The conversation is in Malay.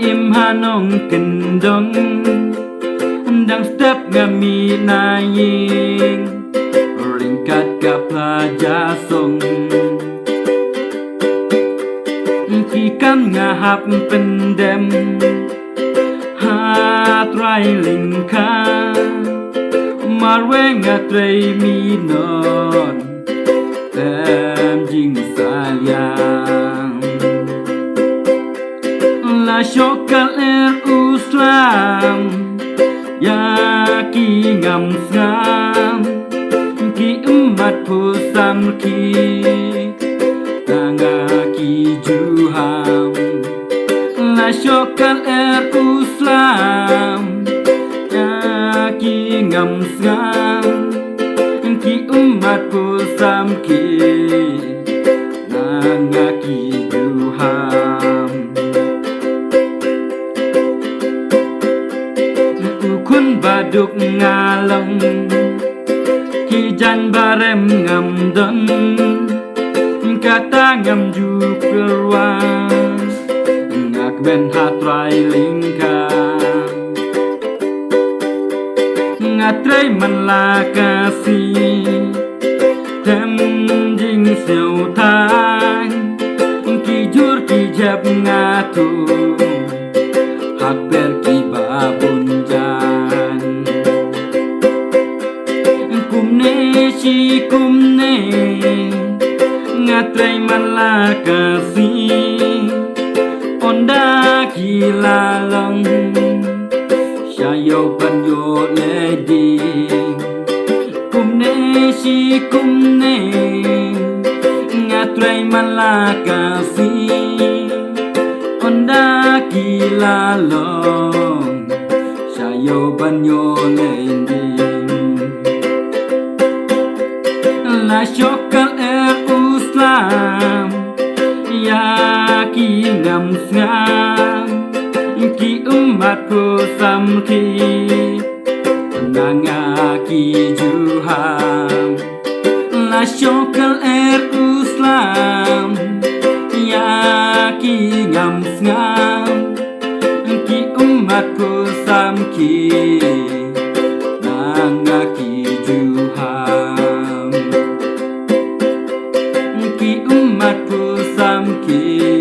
im hanong kendong dang step ngami naying ringkat ka plaja song kikam ngahap pendem hat rai lingka marwe ngatray minon tem jing sayang la syokal uslam ya ki ngam ngam ki emat pusam ki tanga ki juham la syokal uslam ya ki ngam ngam ki emat pusam ki tanga ki juham ukun baduk ngalong kijan barem ngam don kata ngam jukerwa ngak ben hatrai lingka ngatrai melakasi tem jing siu tang kijur kijab ngatu hak ber ki babun jan kumne si kumne ngatrai malakasi onda kilalong shayo panyo ledi kumne si kumne ngatrai malakasi onda kilalong shayo panyo ledi la syokal uslam ya ki ngam ngam ki umat pusam ki nanga ki juham la syokal uslam ya ki ngam ngam ki umat pusam ki nanga ki juham ki umat pusam ki